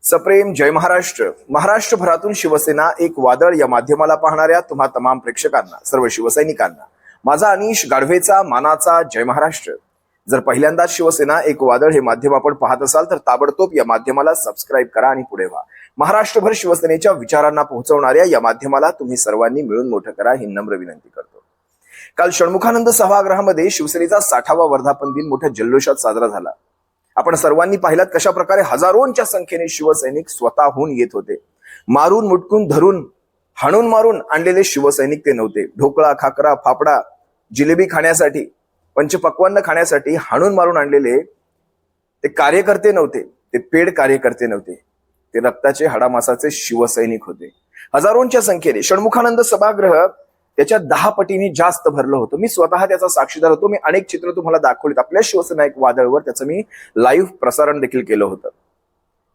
सप्रेम जय महाराष्ट्र. महाराष्ट्रभरातून शिवसेना एक वादळ या माध्यमाला पाहणाऱ्या तुम्हा तमाम प्रेक्षकांना, सर्व शिवसैनिकांना माझा अनिश गाढवेचा मानाचा जय महाराष्ट्र. जर पहिल्यांदाच शिवसेना एक वादळ हे माध्यम आपण पाहत असाल तर ताबडतोब या माध्यमाला सबस्क्राईब करा आणि पुढे व्हा. महाराष्ट्रभर शिवसेनेच्या विचारांना पोहोचवणाऱ्या या माध्यमाला तुम्ही सर्वांनी मिळून मोठं करा ही नम्र विनंती करतो. काल षण्मुखानंद सभागृहामध्ये शिवसेनेचा 60वा वर्धापन दिन मोठ्या जल्लोषात साजरा झाला. आपण सर्वांनी पाहिलात कशा प्रकारे हजारोंच्या संख्येने शिवसैनिक स्वतःहून येत होते. मारून मुटकून धरून हाणून मारून आणलेले शिवसैनिक ते नव्हते. ढोकळा, खाकरा, फाफडा, जिलेबी खाण्यासाठी, पंचपक्वान्न खाण्यासाठी हाणून मारून आणलेले ते कार्यकर्ते नव्हते. ते पेड कार्यकर्ते नव्हते. ते रक्ताचे हाडामासाचे शिवसैनिक होते. हजारोंच्या संख्येने षण्मुखानंद सभागृह त्याच्या 10 पटीने जास्त भरलं होतं. मी स्वतः त्याचा साक्षीदार होतो. मी अनेक चित्र तुम्हाला दाखवलीत. आपल्या शिवसेना एक वादळवर त्याचं मी लाईव्ह प्रसारण देखील केलं होतं.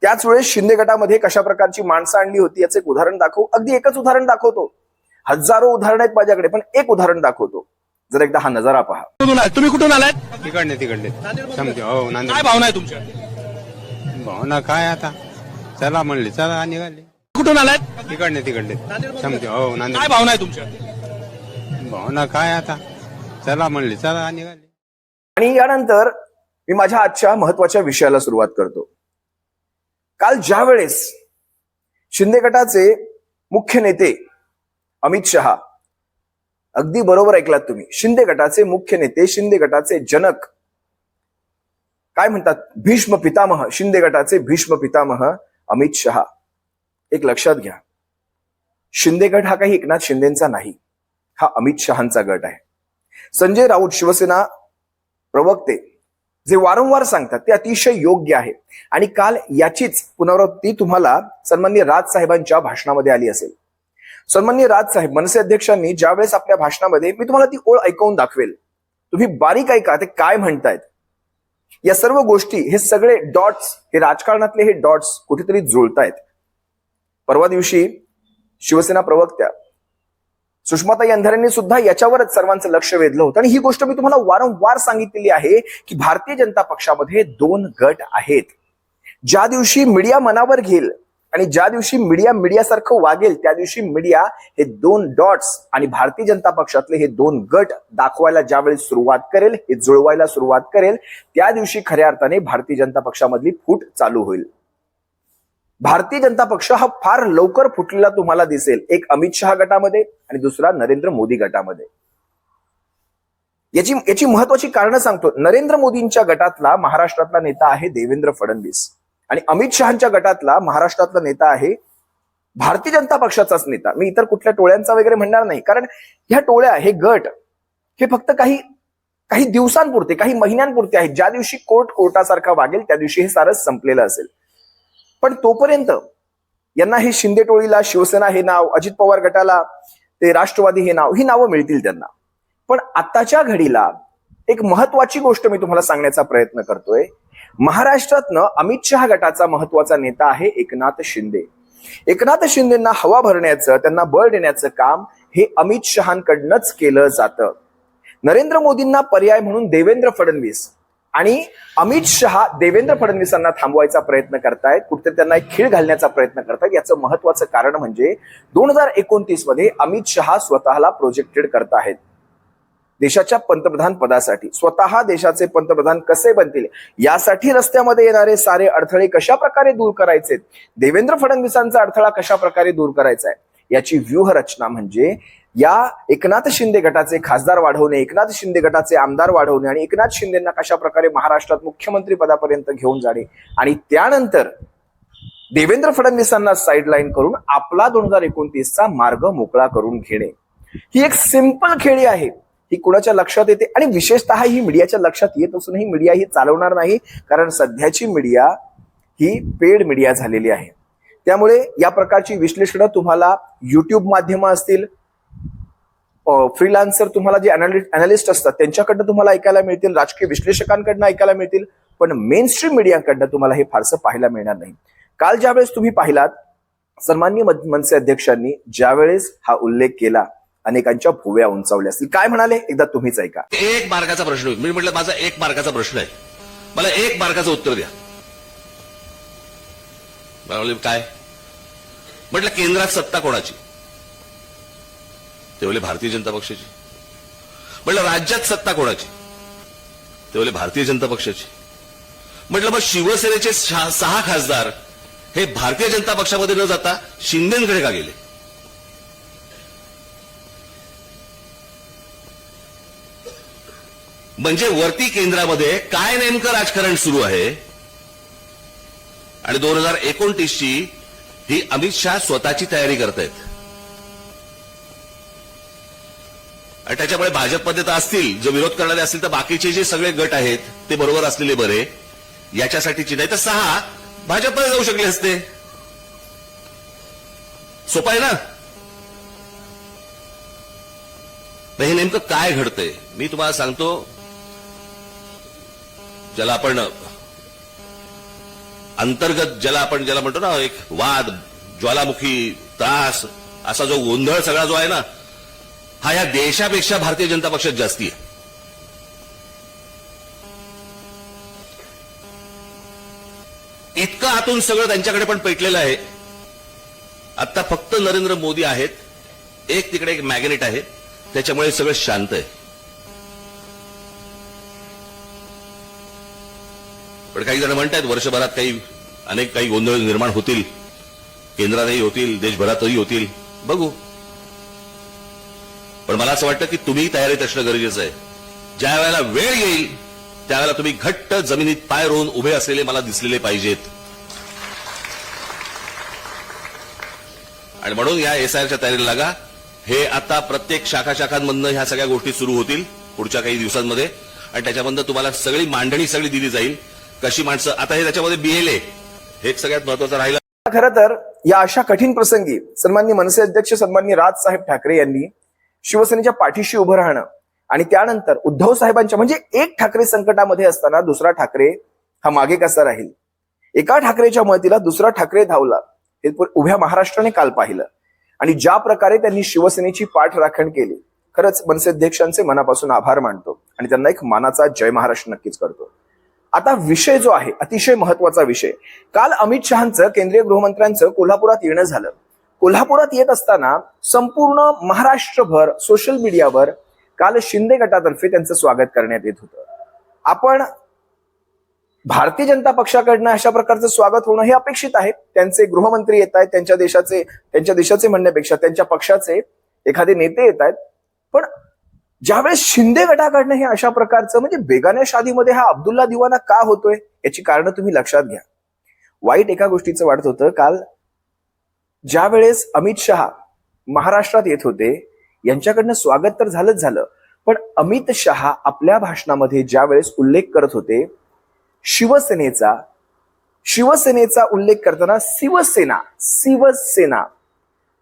त्याच वेळेस शिंदे गटामध्ये कशा प्रकारची माणसं आणली होती याचं एक उदाहरण दाखवू. अगदी एकच उदाहरण दाखवतो. हजारो उदाहरण आहेत माझ्याकडे, पण एक उदाहरण दाखवतो. जर एकदा हा नजारा पहा. तुम्ही कुठून आलात? तिकडने हो नांदेड. काय भावना आहे तुमच्या? भावना काय आता, चला म्हणले चला निघाले. कुठून आलात? तिकडने हो नांदेड. काय भावना आहे तुमच्या? भावना काय आता, चला म्हणले चला निघाले. आणि यानंतर मी माझ्या आजच्या महत्वाच्या विषयाला सुरुवात करतो. काल ज्या वेळेस शिंदे गटाचे मुख्य नेते अमित शहा, अगदी बरोबर ऐकलात तुम्ही, शिंदे गटाचे मुख्य नेते, शिंदे गटाचे जनक, काय म्हणतात, भीष्म पितामह, शिंदे गटाचे भीष्म पितामह अमित शहा. एक लक्षात घ्या, शिंदे गट हा काही एकनाथ शिंदेचा नाही, हा अमित शहांचा गट आहे. संजय राऊत शिवसेना प्रवक्ते जे वारंवार सांगतात ते अतिशय योग्य आहे. आणि काल याचीच पुनरावृत्ती तुम्हाला सन्माननीय राजसाहेबांच्या भाषणामध्ये आली असेल. सन्माननीय राजसाहेब मनसे अध्यक्षांनी ज्यावेळेस आपल्या भाषणामध्ये, मी तुम्हाला ती ओळ ऐकवून दाखवेल, तुम्ही बारीक ऐका ते काय म्हणतायत. या सर्व गोष्टी, हे सगळे डॉट्स, हे राजकारणातले हे डॉट्स कुठेतरी जुळतायत. परवा दिवशी शिवसेना प्रवक्त्या सुषमाताई अंधारेंनी सुद्धा याच्यावरच सर्वांचं लक्ष वेधलं होतं. आणि ही गोष्ट मी तुम्हाला वारंवार सांगितलेली आहे की भारतीय जनता पक्षामध्ये 2 गट आहेत. ज्या दिवशी मीडिया मनावर घेईल आणि ज्या दिवशी मीडियासारखं वागेल, त्या दिवशी मीडिया हे 2 डॉट्स आणि भारतीय जनता पक्षातले हे 2 गट दाखवायला ज्यावेळी सुरुवात करेल, हे जुळवायला सुरुवात करेल, त्या दिवशी खऱ्या अर्थाने भारतीय जनता पक्षामधली फूट चालू होईल. भारतीय जनता पक्ष हा फार लवकर फुटलेला तुम्हाला दिसेल. एक अमित शहा गटामध्ये आणि दुसरा नरेंद्र मोदी गटामध्ये. याची महत्वाची कारणं सांगतो. नरेंद्र मोदींच्या गटातला महाराष्ट्रातला नेता आहे देवेंद्र फडणवीस आणि अमित शहांच्या गटातला महाराष्ट्रातला नेता आहे भारतीय जनता पक्षाचाच नेता. मी इतर कुठल्या टोळ्यांचा वगैरे म्हणणार नाही, कारण ह्या टोळ्या, हे गट, हे फक्त काही दिवसांपुरते, काही महिन्यांपुरते आहेत. ज्या दिवशी कोर्टासारखा वागेल त्या दिवशी हे सारंच संपलेलं असेल. पण तोपर्यंत यांना हे शिंदे टोळीला शिवसेना हे नाव, अजित पवार गटाला ते राष्ट्रवादी हे नाव, ही नावं मिळतील त्यांना. पण आताच्या घडीला एक महत्वाची गोष्ट मी तुम्हाला सांगण्याचा प्रयत्न करतोय. महाराष्ट्रातनं अमित शहा गटाचा महत्वाचा नेता आहे एकनाथ शिंदे. एकनाथ शिंदेंना हवा भरण्याचं, त्यांना बळ देण्याचं काम हे अमित शहांकडनंच केलं जातं. नरेंद्र मोदींना पर्याय म्हणून देवेंद्र फडणवीस आणि अमित शहा देवेंद्र फडणवीसांना थांबवायचा प्रयत्न करतायत, कुठेतरी त्यांना एक खीळ घालण्याचा प्रयत्न करतायत. याचं महत्वाचं कारण म्हणजे 2029 मध्ये अमित शहा स्वतःला प्रोजेक्टेड करत आहेत देशाच्या पंतप्रधान पदासाठी. स्वतः देशाचे पंतप्रधान कसे बनतील यासाठी रस्त्यामध्ये येणारे सारे अडथळे कशा प्रकारे दूर करायचे, देवेंद्र फडणवीसांचा अडथळा कशा प्रकारे दूर करायचा आहे, याची व्यूहरचना म्हणजे या एकनाथ शिंदे गटाचे खासदार वाढवणे, एकनाथ शिंदे गटाचे आमदार वाढवणे आणि एकनाथ शिंदेंना कशा प्रकारे महाराष्ट्रात मुख्यमंत्री पदापर्यंत घेऊन जाणे आणि त्यानंतर देवेंद्र फडणवीसांना साईडलाईन करून आपला 2029चा मार्ग मोकळा करून घेणे. ही एक सिंपल खेळी आहे. ही कुणाच्या लक्षात येते आणि विशेषतः ही मीडियाच्या लक्षात येत असूनही मीडिया ही चालवणार नाही, कारण सध्याची मीडिया ही पेड मीडिया झालेली आहे. त्यामुळे या प्रकारची विश्लेषणं तुम्हाला युट्यूब माध्यमं असतील, फ्रीलान्सर तुम्हाला जे अनालिस्ट असतात त्यांच्याकडनं तुम्हाला ऐकायला मिळतील, राजकीय विश्लेषकांकडनं ऐकायला मिळतील, पण मेन स्ट्रीम मीडियाकडनं तुम्हाला हे फारसं पाहायला मिळणार नाही. काल ज्यावेळेस तुम्ही पाहिलात सन्माननीय मनसे अध्यक्षांनी ज्यावेळेस हा उल्लेख केला, अनेकांच्या भुवया उंचावल्या असतील. काय म्हणाले एकदा तुम्हीच ऐका. 1 मार्काचा प्रश्न. मी म्हटलं माझा 1 मार्काचा प्रश्न आहे, मला 1 मार्काचं उत्तर द्या. मला म्हणले, काय? म्हटलं केंद्रात सत्ता कोणाची? ते बोलले भारतीय जनता पक्षाची. म्हटलं राज्यात सत्ता कोणाची? ते बोलले भारतीय जनता पक्षाची. म्हटलं मग शिवसेनेचे 6 खासदार हे भारतीय जनता पक्षामध्ये न जाता शिंदेकडे का गेले? म्हणजे वरती केंद्रामध्ये काय नेमकं राजकारण सुरू आहे? आणि 2029ची ही अमित शहा स्वतःची तयारी करतायत. आणि त्याच्यामुळे भाजपमध्ये तर असतील, जो विरोध करणारे असतील, तर बाकीचे जे सगळे गट आहेत ते बरोबर असलेले बरे. याच्यासाठीची नाही तर 6 भाजपमध्ये जाऊ शकले असते. सोपं आहे ना? हे नेमकं काय घडतंय मी तुम्हाला सांगतो. ज्याला आपण अंतर्गत ज्याला म्हणतो ना, एक वाद, ज्वालामुखी, त्रास, असा जो गोंधळ सगळा जो आहे ना, हा या देशापेक्षा भारतीय जनता पक्षात जास्ती आहे. इतकं आतून सगळं त्यांच्याकडे पण पेटलेलं आहे. आता फक्त नरेंद्र मोदी आहेत, एक तिकडे एक मॅग्नेट आहे, त्याच्यामुळे सगळं शांत आहे. पण काही जण म्हणतात वर्षभरात काही गोंधळ निर्माण होतील, केंद्रातही होतील, देशभरातही होतील, बघू. पण मला असं वाटतं की तुम्ही तयारीत असणं गरजेचं आहे. ज्या वेळेला वेळ येईल त्यावेळेला तुम्ही घट्ट जमिनीत पाय रोवून उभे असलेले मला दिसलेले पाहिजेत. आणि म्हणून या एसआयआरच्या तयारीला लागा. हे आता प्रत्येक शाखांमधनं ह्या सगळ्या गोष्टी सुरू होतील पुढच्या काही दिवसांमध्ये. आणि त्याच्यामधनं तुम्हाला सगळी मांडणी दिली जाईल. कशी माणसं, आता हे त्याच्यामध्ये बीएलए हे एक सगळ्यात महत्वाचं राहिलं. खरं तर या अशा कठीण प्रसंगी सन्माननीय मनसे अध्यक्ष सन्माननीय राजसाहेब ठाकरे यांनी शिवसेनेच्या पाठीशी उभं राहणं आणि त्यानंतर उद्धव साहेबांच्या, म्हणजे एक ठाकरे संकटामध्ये असताना दुसरा ठाकरे हा मागे कसा राहील, एका ठाकरेच्या मदतीला दुसरा ठाकरे धावला, हे उभ्या महाराष्ट्राने काल पाहिलं. आणि ज्या प्रकारे त्यांनी शिवसेनेची पाठराखण केली, खरंच मनसे अध्यक्षांचे मनापासून आभार मानतो आणि त्यांना एक मानाचा जय महाराष्ट्र नक्कीच करतो. आता विषय जो आहे अतिशय महत्वाचा विषय, काल अमित शहांचं, केंद्रीय गृहमंत्र्यांचं कोल्हापुरात येणं झालं. कोल्हापुरात येत असताना संपूर्ण महाराष्ट्रभर सोशल मीडियावर काल शिंदे गटातर्फे त्यांचं स्वागत करण्यात येत होतं. आपण भारतीय जनता पक्षाकडनं अशा प्रकारचं स्वागत होणं हे अपेक्षित आहे. त्यांचे गृहमंत्री येत आहेत, त्यांच्या देशाचे म्हणण्यापेक्षा त्यांच्या पक्षाचे एखादे नेते येत आहेत. पण ज्यावेळेस शिंदे गटाकडनं हे अशा प्रकारचं, म्हणजे बेगान्या शादीमध्ये हा अब्दुल्ला दिवाना का होतोय, याची कारणं तुम्ही लक्षात घ्या. वाईट एका गोष्टीचं वाटत होतं, काल ज्या वेळेस अमित शहा महाराष्ट्रात येत होते, यांच्याकडनं स्वागत तर झालं, पण अमित शहा आपल्या भाषणामध्ये ज्या वेळेस उल्लेख करत होते शिवसेनेचा उल्लेख करताना शिवसेना,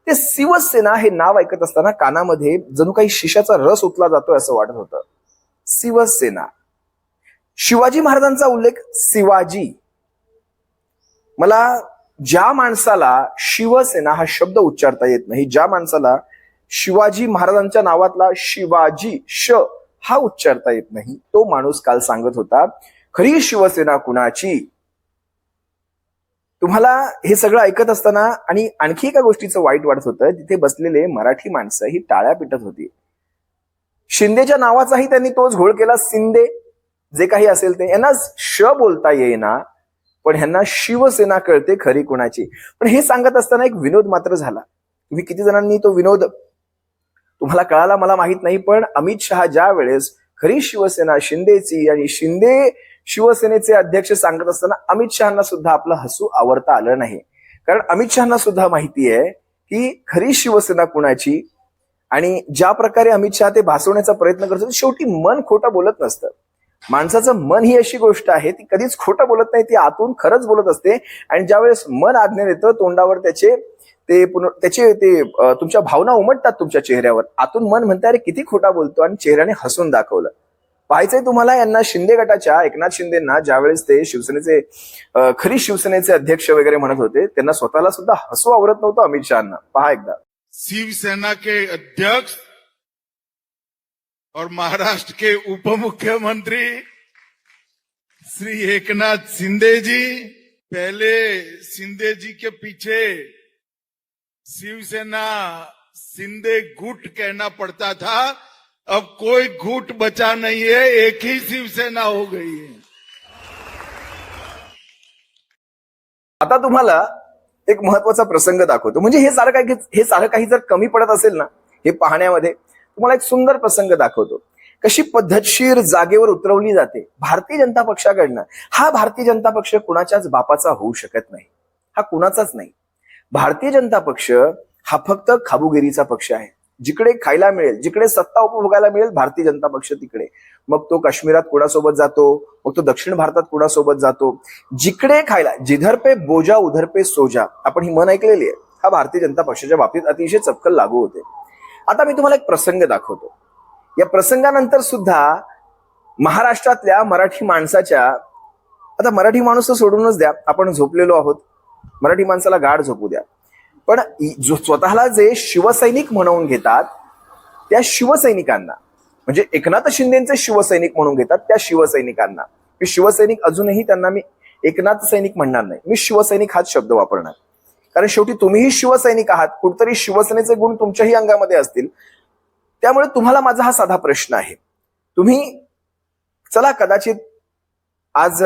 ते शिवसेना हे नाव ऐकत असताना कानामध्ये जणू काही शिशाचा रस ओतला जातोय असं वाटत होतं. शिवसेना, शिवाजी महाराजांचा उल्लेख शिवाजी. मला ज्या माणसाला शिवसेना हा शब्द उच्चारता येत नाही, ज्या माणसाला शिवाजी महाराजांच्या नावातला शिवाजी हा उच्चारता येत नाही, तो माणूस काल सांगत होता खरी शिवसेना कुणाची. तुम्हाला हे सगळं ऐकत असताना आणि आणखी एका गोष्टीचं वाईट वाटत होतं, तिथे बसलेले मराठी माणसं ही टाळ्या पिटत होती. शिंदेच्या नावाचाही त्यांनी तोच घोळ केला, शिंदे जे काही असेल ते. यांना बोलता येईना, पण ह्यांना शिवसेना कळते खरी कुणाची. पण हे सांगत असताना एक विनोद मात्र झाला. तुम्ही किती जणांनी तो विनोद तुम्हाला कळाला मला माहित नाही, पण अमित शहा ज्या वेळेस खरी शिवसेना शिंदेची आणि शिंदे शिवसेनेचे अध्यक्ष सांगत असताना अमित शहांना सुद्धा आपलं हसू आवरता आलं नाही. कारण अमित शहांना सुद्धा माहिती आहे की खरी शिवसेना कुणाची. आणि ज्या प्रकारे अमित शहा ते भासवण्याचा प्रयत्न करतात, शेवटी मन खोटं बोलत नसतं. माणसाचं मन ही अशी गोष्ट आहे, ती कधीच खोटं बोलत नाही, ती आतून खरंच बोलत असते. आणि ज्या वेळेस मन आज्ञा देतं, तोंडावर त्याचे तुमच्या भावना उमटतात तुमच्या चेहऱ्यावर. आतून मन म्हणतं अरे किती खोटा बोलतो, आणि चेहऱ्याने हसून दाखवलं. पाहायचंय तुम्हाला यांना, शिंदे गटाच्या एकनाथ शिंदेना ज्यावेळेस ते खरी शिवसेनेचे अध्यक्ष वगैरे म्हणत होते, त्यांना स्वतःला सुद्धा हसू आवरत नव्हतं अमित शहांना. पहा एकदा. शिवसेना के अध्यक्ष और महाराष्ट्र के उप मुख्यमंत्री श्री एकनाथ शिंदे जी, पहले शिंदे जी के पीछे शिवसेना शिंदे गुट कहना पड़ता था। अब कोई गुट बचा नहीं है, एक ही शिवसेना हो गई है। आता तुम्हाला एक महत्वाचा प्रसंग दाखवतो. म्हणजे हे सारं काही जर कमी पडत असेल ना हे पाहण्यामध्ये, तुम्हाला एक सुंदर प्रसंग दाखवतो. कशी पद्धतशीर जागेवर उतरवली जाते भारतीय जनता पक्षाकडनं. हा भारतीय जनता पक्ष कुणाच्याच बापाचा होऊ शकत नाही, हा कुणाचाच नाही. भारतीय जनता पक्ष हा फक्त खाबुगिरीचा पक्ष आहे. जिकडे खायला मिळेल, जिकडे सत्ता उपभोगायला मिळेल, भारतीय जनता पक्ष तिकडे. मग तो काश्मीरात कुणासोबत जातो, मग तो दक्षिण भारतात कुणासोबत जातो. जिकडे खायला, जिधर पे बोजा उधर पे सोजा, आपण ही म्हण ऐकलेली आहे. हा भारतीय जनता पक्षाच्या बाबतीत अतिशय चपकल लागू होते. आता मी तुम्हाला एक प्रसंग दाखवतो. या प्रसंगानंतर सुद्धा महाराष्ट्रातल्या मराठी माणसाच्या, आता मराठी माणूस तर सोडूनच द्या, आपण झोपलेलो आहोत, मराठी माणसाला गाढ झोपू द्या, पण जो स्वतःला जे शिवसैनिक म्हणून घेतात त्या शिवसैनिकांना, म्हणजे एकनाथ शिंदेचे शिवसैनिक म्हणून घेतात त्या शिवसैनिकांना, मी शिवसैनिक अजूनही त्यांना मी एकनाथ सैनिक म्हणणार नाही, मी शिवसैनिक हाच शब्द वापरणार. कारण शेवटी तुम्हीही शिवसैनिक आहात, कुठतरी शिवसेनेचे गुण तुमच्याही अंगामध्ये असतील. त्यामुळे तुम्हाला माझा हा साधा प्रश्न आहे. तुम्ही चला, कदाचित आज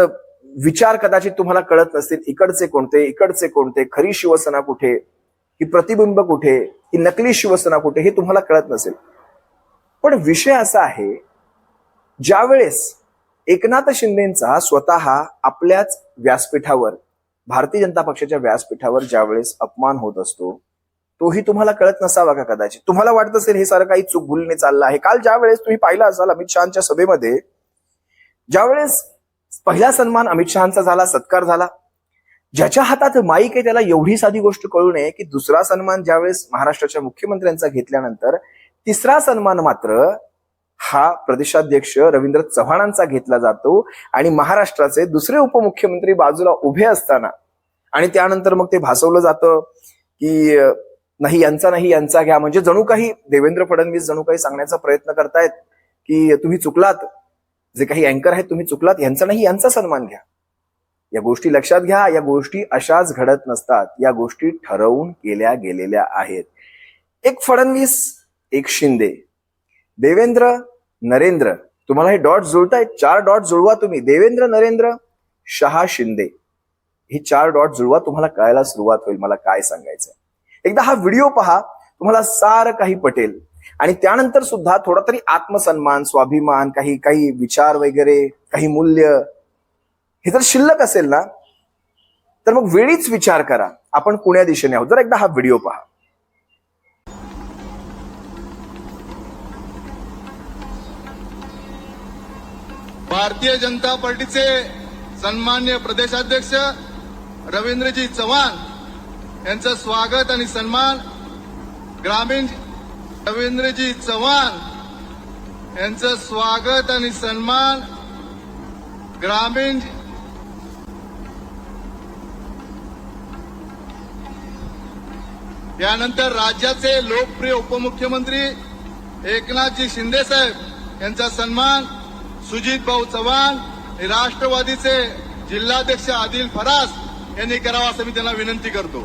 विचार कदाचित तुम्हाला कळत नसतील, इकडचे कोणते, इकडचे कोणते, खरी शिवसेना कुठे, ही प्रतिबिंब कुठे, ही नकली शिवसेना कुठे, हे तुम्हाला कळत नसेल. पण विषय असा आहे, ज्यावेळेस एकनाथ शिंदेचा स्वतः आपल्याच व्यासपीठावर, भारतीय जनता पक्षाच्या व्यासपीठावर ज्यावेळेस अपमान होत असतो, तोही तुम्हाला कळत नसावा का? कदाचित तुम्हाला वाटत असेल हे सारं काही चूकभुलीने चाललं आहे. काल ज्यावेळेस तुम्ही पाहिलं असाल अमित शहाच्या सभेमध्ये, ज्यावेळेस पहिला सन्मान अमित शहाचा झाला, सत्कार झाला, ज्याच्या हातात माईक आहे त्याला एवढी साधी गोष्ट कळू नये की दुसरा सन्मान ज्यावेळेस महाराष्ट्राच्या मुख्यमंत्र्यांचा घेतल्यानंतर तिसरा सन्मान मात्र हा प्रदेशाध्यक्ष रवींद्र चव्हाणांचा घेतला जातो. आणि महाराष्ट्राचे दुसरे उपमुख्यमंत्री बाजूला उभे असताना, आणि त्यानंतर मग ते भासवलं जातं की नाही यांचा घ्या. म्हणजे जणू काही देवेंद्र फडणवीस जणू काही सांगण्याचा प्रयत्न करतायत की तुम्ही चुकलात, जे काही अँकर आहेत तुम्ही चुकलात, यांचा नाही यांचा सन्मान घ्या. या गोष्टी लक्षात घ्या, या गोष्टी अशाच घडत नसतात, या गोष्टी ठरवून केल्या गेलेल्या आहेत. एक फडणवीस, एक शिंदे, देवेंद्र, नरेंद्र, तुम्हाला हे डॉट जुळतायत, 4 डॉट जुळवा तुम्ही. देवेंद्र, नरेंद्र, शहा, शिंदे, ही 4 डॉट जुळवा, तुम्हाला कळायला सुरुवात होईल मला काय सांगायचंय. एकदा हा व्हिडिओ पहा, तुम्हाला सारं काही पटेल. आणि त्यानंतर सुद्धा थोडा तरी आत्मसन्मान, स्वाभिमान, काही विचार वगैरे, काही मूल्य हे जर शिल्लक असेल ना, तर मग वेळीच विचार करा आपण कुण्या दिशेने आहोत. जर एकदा हा व्हिडिओ पहा. भारतीय जनता पार्टीचे सन्मान्य प्रदेशाध्यक्ष रवींद्रजी चव्हाण यांचं स्वागत आणि सन्मान ग्रामीण, रवींद्रजी चव्हाण यांचं स्वागत आणि सन्मान ग्रामीण यानंतर राज्याचे लोकप्रिय उपमुख्यमंत्री एकनाथजी शिंदे साहेब यांचा सन्मान सुजित भाऊ चव्हाण, राष्ट्रवादीचे जिल्हाध्यक्ष आदिल फरास यांनी करावा असं मी त्यांना विनंती करतो.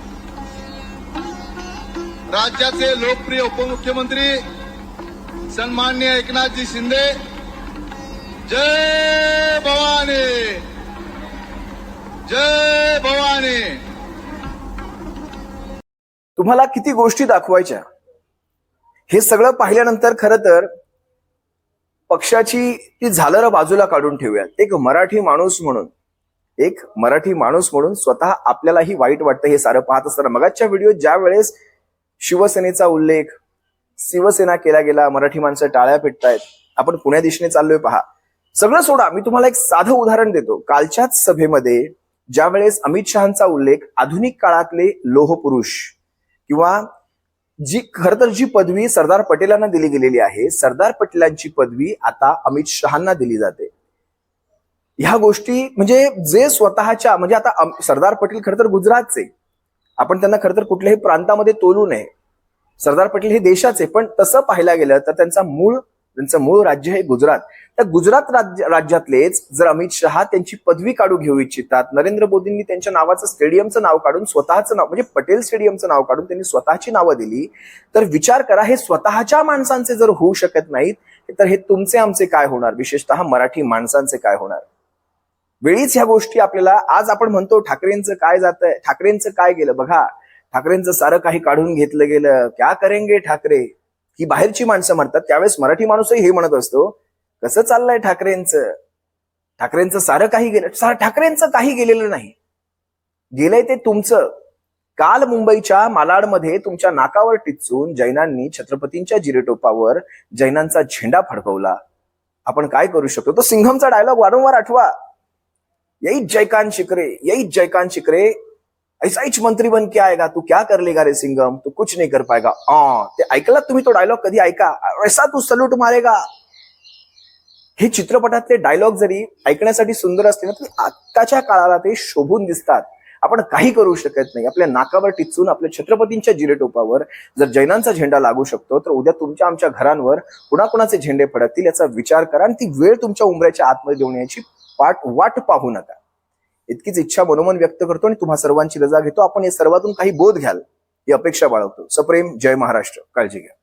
राज्याचे लोकप्रिय उपमुख्यमंत्री सन्माननीय एकनाथजी शिंदे, जय भवानी, जय भवानी. तुम्हाला किती गोष्टी दाखवायच्या, हे सगळं पाहिल्यानंतर खरं तर पक्षाची ती झालर बाजूला काढून ठेवूयात. एक मराठी माणूस म्हणून स्वतः आपल्यालाही वाईट वाटतं हे सारं पाहत असताना. मगाच्या व्हिडिओ ज्या वेळेस शिवसेनेचा उल्लेख, शिवसेना केला गेला, मराठी माणसं टाळ्या पेटतायत, आपण पुण्या दिशेने चाललोय पहा. सगळं सोडा, मी तुम्हाला एक साधं उदाहरण देतो. कालच्याच सभेमध्ये ज्या वेळेस अमित शहाचा उल्लेख, आधुनिक काळातले लोहपुरुष किंवा खर तर जी पदवी सरदार पटेलांना दिली गेलेली आहे, सरदार पटेलांची पदवी आता अमित शहांना दिली जाते. ह्या गोष्टी म्हणजे जे स्वतःच्या, म्हणजे आता सरदार पटेल खर तर गुजरातचे, आपण त्यांना खर तर कुठल्याही प्रांतामध्ये तोलू नये. सरदार पटेल हे देशाचे, पण तसं पाहायला गेलं तर त्यांचा मूळ त्यांचं मूळ राज्य हे गुजरात. त्या गुजरात राज्यातलेच जर अमित शहा त्यांची पदवी काढू घेऊ इच्छितात, नरेंद्र मोदींनी त्यांच्या नावाचं स्टेडियमचं नाव काढून स्वतःचं नाव म्हणजे पटेल स्टेडियमचं नाव काढून त्यांनी स्वतःची नावं दिली, तर विचार करा हे स्वतःच्या माणसांचे जर होऊ शकत नाहीत तर हे तुमचे आमचे काय होणार, विशेषतः मराठी माणसांचे काय होणार. वेळीच ह्या गोष्टी आपल्याला आज आपण म्हणतो ठाकरेंचं काय जातंय, ठाकरेंचं काय गेलं. बघा ठाकरेंचं सारं काही काढून घेतलं गेलं, क्या करेंगे ठाकरे, ही बाहेरची माणसं म्हणतात. त्यावेळेस मराठी माणूसही हे म्हणत असतो कसं चाललंय ठाकरेंचं, ठाकरेंचं सारं काही गेलं. ठाकरेंचं काही गेलेलं नाही, गेलंय ते तुमचं. काल मुंबईच्या मालाडमध्ये तुमच्या नाकावर टिचून जैनांनी छत्रपतींच्या जिरेटोपावर जैनांचा झेंडा फडकवला. आपण काय करू शकतो, तो सिंघमचा डायलॉग वारंवार आठवा, यही जयकांत शिकरे, यही जयकांत शिकरे, ऐसा हिच मंत्री बन के आएगा, तू क्या कर लेगा रे सिंघम, तू कुछ नहीं कर पाएगा. ते ऐकलात तुम्ही तो डायलॉग, कधी ऐका, ऐसा तू सल्यूट मारेगा. हे चित्रपटातले डायलॉग जरी ऐकण्यासाठी सुंदर असले ना तरी आत्ताच्या काळाला ते शोभून दिसतात. आपण काही करू शकत नाही. आपल्या नाकावर टिचून आपल्या छत्रपतींच्या जिरेटोपावर जर जैनांचा झेंडा लागू शकतो, तर उद्या तुमच्या आमच्या घरांवर कुणाकुणाचे झेंडे फडकतील याचा विचार करा आणि ती वेळ तुमच्या उंबऱ्याच्या आतमध्ये देऊन याची वाट पाहू नका. इतकीच इच्छा मनोमन व्यक्त करतो आणि तुम्हा सर्वांची रजा घेतो. आपण या सर्वातून काही बोध घ्याल ही अपेक्षा बाळगतो. सप्रेम जय महाराष्ट्र. काळजी घ्या.